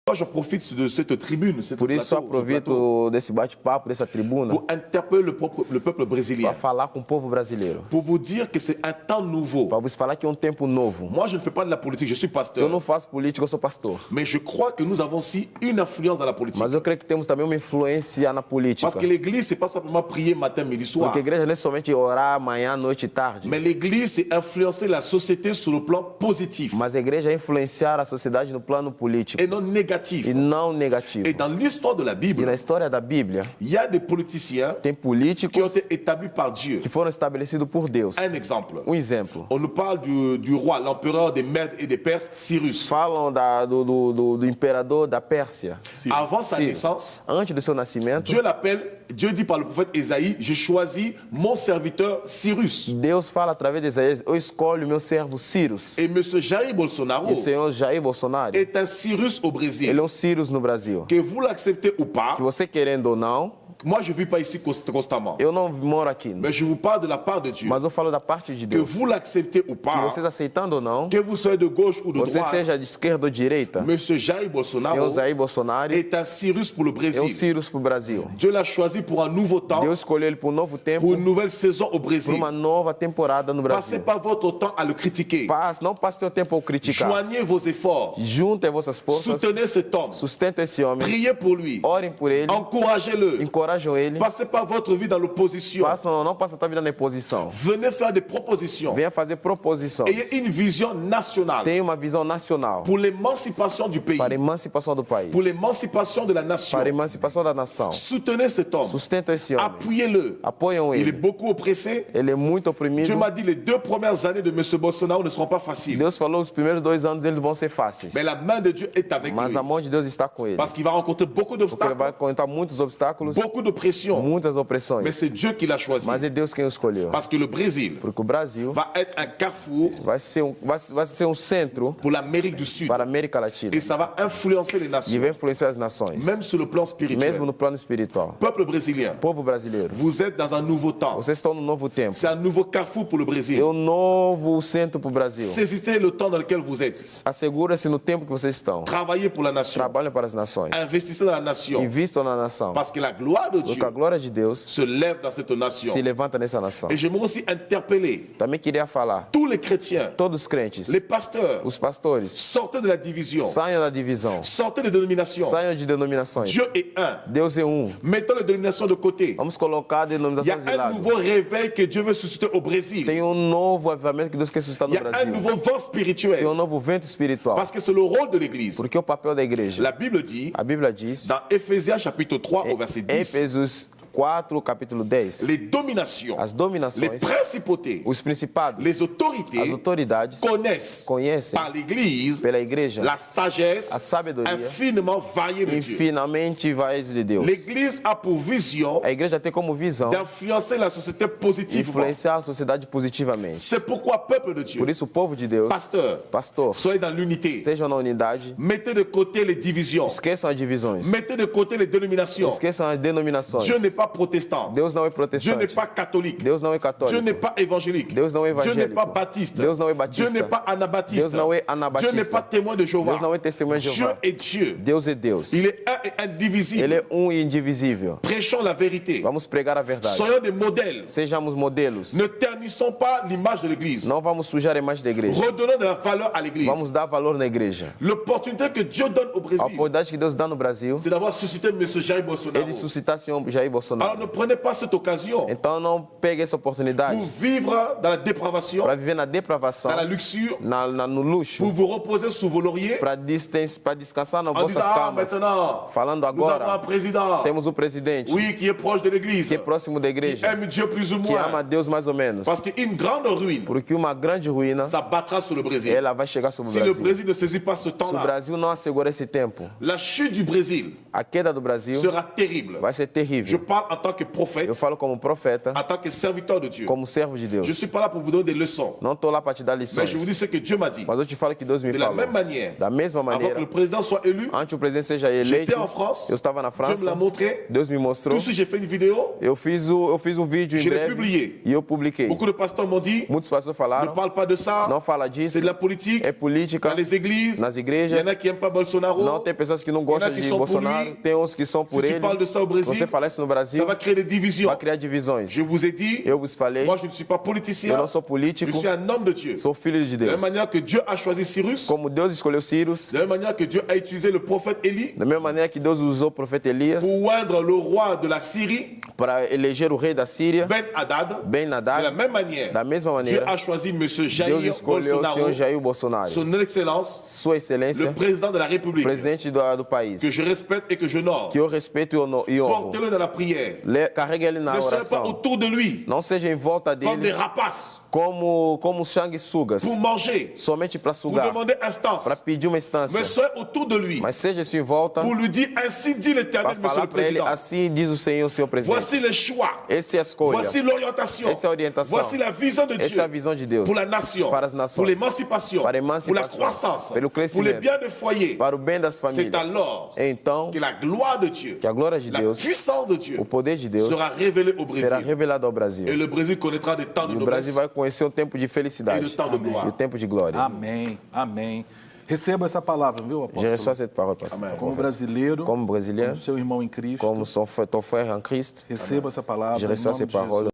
Moi, je profite de cette tribune, Por isso, aproveito desse bate-papo, dessa tribuna, pour interpeller le peuple brésilien, para falar com o povo brasileiro, pour vous dire que c'est un temps nouveau. para vos falar que é tempo novo. Moi, je ne fais pas de la politique, je suis Eu pasteur. não faço política, eu sou pastor. Mais je crois que nous avons aussi une influence dans la politique. Mas eu creio que temos também uma influência na política. Parce que l'église, c'est pas simplement prier matin, midi, soir. Porque a igreja não é somente orar manhã, noite e tarde. Mais l'église, c'est influencer la société sur le plan positif Mas a igreja é influenciar a sociedade no plano político et non négatif. e não negativo. Et dans l'histoire de la E na Bible, história da Bíblia, il y a des politiciens tem qui ont políticos été établis par Dieu. que foram estabelecidos por Deus. Un exemple. Exemplo. On nous parle du roi, l'empereur des Mèdes et des Perses, Cyrus. Falam do imperador da Pérsia. Avant sa Ciro. naissance, Antes do seu nascimento, Dieu dit par le prophète Ésaïe, j'ai choisi mon serviteur Cyrus. Deus fala através de Isaías: eu escolho meu servo Cyrus. Et M. Jair Bolsonaro E o senhor Jair Bolsonaro, est un Cyrus au Brésil. ele é Cyrus no Brasil. Que vous l'acceptez ou pas, Que você querendo ou não, moi je ne vis pas ici constamment. eu não moro aqui. Mais je vous parle de la part de Dieu. Mas eu falo da parte de Que Deus. vous l'acceptez ou Que pas, vocês aceitando ou não, que vous soyez de gauche ou de você droite, seja de esquerda ou direita, M. Jair senhor Bolsonaro Jair Bolsonaro est un Cyrus pour le é Brésil. Cyrus para o Brasil. Dieu l'a choisi pour un nouveau temps, Deus escolheu ele para um novo tempo, pour une nouvelle saison au para Brésil. uma nova temporada no Passez Brasil. pas votre temps à le critiquer. Não passe teu tempo a criticar. Joignez vos efforts. Juntem vossas forças, Soutenez cet homme. sustenta esse homem, Priez pour lui. orem por ele, Encouragez-le. encorajam ele. Passez pas votre vie dans l'opposition. Não passa a tua vida na imposição. Venez faire des propositions. Venha fazer proposições. Ayez une vision nationale Tenha uma visão nacional pour l'émancipation du pays, para a emancipação do país, pour l'émancipation de la nation. para a emancipação da nação. Soutenez cet homme. Sustenta esse homem. Appuyez-le. Apoiam Il est ele. beaucoup oppressé. Ele é muito oprimido. Dieu m'a dit les 2 premières années de M. Bolsonaro ne seront pas faciles. Deus falou os primeiros 2 anos eles vão ser fáceis. Mais la main de Dieu est avec Mas lui. a mão de Deus está com ele. Parce qu'il va rencontrer beaucoup Porque ele d'obstacles, vai encontrar muitos obstáculos, beaucoup de pression. muitas Mais opressões. c'est Dieu qui l'a choisi. Mas é Deus quem o escolheu. Parce que le Brésil Porque o Brasil va être un carrefour vai ser centro pour l'Amérique du Sud. para a América Latina. Et ça va influencer les E nations, vai influenciar as nações. même sur le plan spirituel. Mesmo no plano espiritual. Peuple brésilien, Povo brasileiro, vous êtes dans un nouveau temps. vocês estão no novo tempo. C'est un nouveau carrefour pour le Brésil. É novo centro para o Brasil. Saisissez le temps dans lequel vous êtes. Assegura-se no tempo que vocês estão. Travaillez pour la nation. Trabalhem para as nações. Investissez dans la nation. Invistam na nação. Parce que la gloire de Dieu Porque a glória de Deus se lève dans cette nation. se levanta nessa nação. Et j'aimerais aussi interpeller Também queria falar, tous les chrétiens, todos os crentes, les pasteurs, os pastores, sortez de la division, saiam da divisão, sortez des dénominations. saiam de denominações. Dieu est un. Deus é um. Mettons les dénominations de côté. Vamos colocar Il y a denominações de un lado. nouveau réveil que Dieu veut susciter au Brésil. Tem novo avivamento que Deus quer suscitar Il no y a un Brasil. nouveau vent spirituel. Tem novo vento espiritual. Parce que c'est le rôle de l'Église. Porque o papel da igreja. La Bible dit, A Bíblia diz, dans Éphésiens chapitre 3 au verset 10, Éfesos 4, capítulo 10, les dominations, as les dominações, principautés, os principados, les as autorités autoridades connaissent par l'Église pela igreja la sagesse a sabedoria infiniment variée de Dieu. infinamente vai de Deus. L'Église a pour vision A igreja tem como visão d'influencer la société positivement. influenciar a sociedade positivamente. C'est pourquoi, peuple de Dieu, Por isso, o povo de Deus, pastor, soyez dans l'unité. estejam na unidade, Mettez de côté les divisions. esqueçam as divisões, Mettez de côté les dénominations. esqueçam as denominações. Dieu n'est pas protestant. Deus não é Dieu n'est protestante, pas catholique. Deus não é Dieu católico, n'est pas évangélique. Deus não é Dieu n'est pas evangélico, baptiste. Deus não é Dieu batista, n'est pas anabaptiste. Deus não é Dieu n'est anabatista, pas témoin de Jéhovah. Deus não é testemunha de Dieu Jeová. est Dieu. Deus é Deus. Il est un et indivisible. Ele é um e indivisível. Prêchons la vérité. Vamos pregar a verdade. Soyons des modèles. Sejamos modelos. Ne ternissons pas l'image de l'Église. Não vamos sujar a imagem da igreja. Redonnons de la valeur à l'Église. Vamos dar valor na igreja. L'opportunité que Dieu donne au A Brésil, oportunidade que Deus dá no Brasil, c'est d'avoir suscité M. Jair Bolsonaro. ele suscitar Senhor Jair Bolsonaro. Alors ne prenez pas cette occasion Então não pegue essa oportunidade pour vivre dans la dépravation, para viver na depravação, dans la luxure, no luxo, pour vous reposer sous vos lauriers para descansar nas en disant vossas ah camas. maintenant Falando nous avons un agora, président, temos o presidente oui, qui est proche de l'Église, que é próximo da qui igreja, aime Dieu plus ou que ama moins, Deus mais ou menos. parce qu'une grande ruine Porque uma grande ruína, s'abattra sur le Brésil. ela vai chegar sobre o Si le Brasil. Brésil ne saisit pas ce Se o temps-là, Brasil não assegura esse tempo, la chute du Brésil a queda do Brasil sera terrible. vai ser Je terrível. parle en tant que prophète, Eu falo como profeta, en tant que serviteur de Dieu. como servo de Je Deus. ne suis pas là pour vous donner des leçons, Não estou lá para te dar mais lições, je vous dis ce que Dieu m'a dit. mas eu te falo que Deus me De la falou. même manière, Da mesma avant que maneira, le président soit élu, antes o presidente seja j'étais eleito, en France. Eu estava na Dieu me França. l'a montré. Deus me mostrou. Tout de suite, j'ai fait une vidéo. Eu fiz um vídeo em Je l'ai breve publié. e eu publiquei. Beaucoup de pasteurs m'ont dit, Muitos pastores ne falaram, parle pas de ça. não fala disso, C'est de la politique. é política. Dans les églises, Nas il y igrejas, en a qui n'aiment pas Bolsonaro. não tem pessoas que não Il y en a gostam qui de sont pour Bolsonaro, lui. tem uns que são por Si tu ele. parles de ça au Se Brésil, você falar isso no Brasil, ça va créer des divisions. vai criar divisões. Je vous ai dit, Eu vos falei, moi je ne suis pas eu politicien, não sou je político, suis un homme de Dieu. sou filho de De la Deus. même manière que Dieu a choisi Cyrus, Como Deus escolheu Cyrus, de la même manière que Dieu a utilisé le prophète Élie da mesma maneira que Deus usou o profeta Elias pour oindre le roi de la Syrie, para eleger o rei da Síria, Ben Haddad, Ben de la Haddad, même manière, da mesma Dieu maneira, a choisi M. Deus Jair escolheu o Bolsonaro, senhor Jair Bolsonaro, son excellence, Sua Excelência, le président de la République, presidente do país, que je respecte et que j'honore. que eu respeito e honro. Portez-le dans la prière. Carregue ele na Ne soyez pas oração. autour de lui Não seja em volta comme des dele rapaces como sanguessugas, pour manger, somente para pour sugar, demander instance. para pedir uma Mais instância. soyez autour de lui Mas seja isso em volta pour lui dire ainsi dit para l'Éternel, Monsieur falar le para ele, Président. assim diz o Senhor presidente. Voici les choix. Essa é a escolha. Voici l'orientation. Essa é a orientação. Voici la vision de Essa é a Dieu visão de Deus pour la nation, para as nações, pour l'émancipation, para a pour la emancipação, croissance, pelo pour les crescimento, biens de foyer. para o bem das C'est famílias. alors Então, que la gloire de Dieu, que a glória de la Deus, puissance de Dieu o poder de Deus sera révélée au será Brésil. revelado ao Et Brasil. le Brésil connaîtra des temps de E o Brasil noblesse vai conhecer um tempo de et felicidade de temps de e gloire. o tempo de glória. Amém, amém. Receba essa palavra, viu, Je apóstolo? reçois cette parole, pasteur. Amen. Como brasileiro, Comme brésilien, como seu irmão em Cristo, comme ton frère en Christ, receba essa palavra je em reçois nome ces de Jesus. paroles.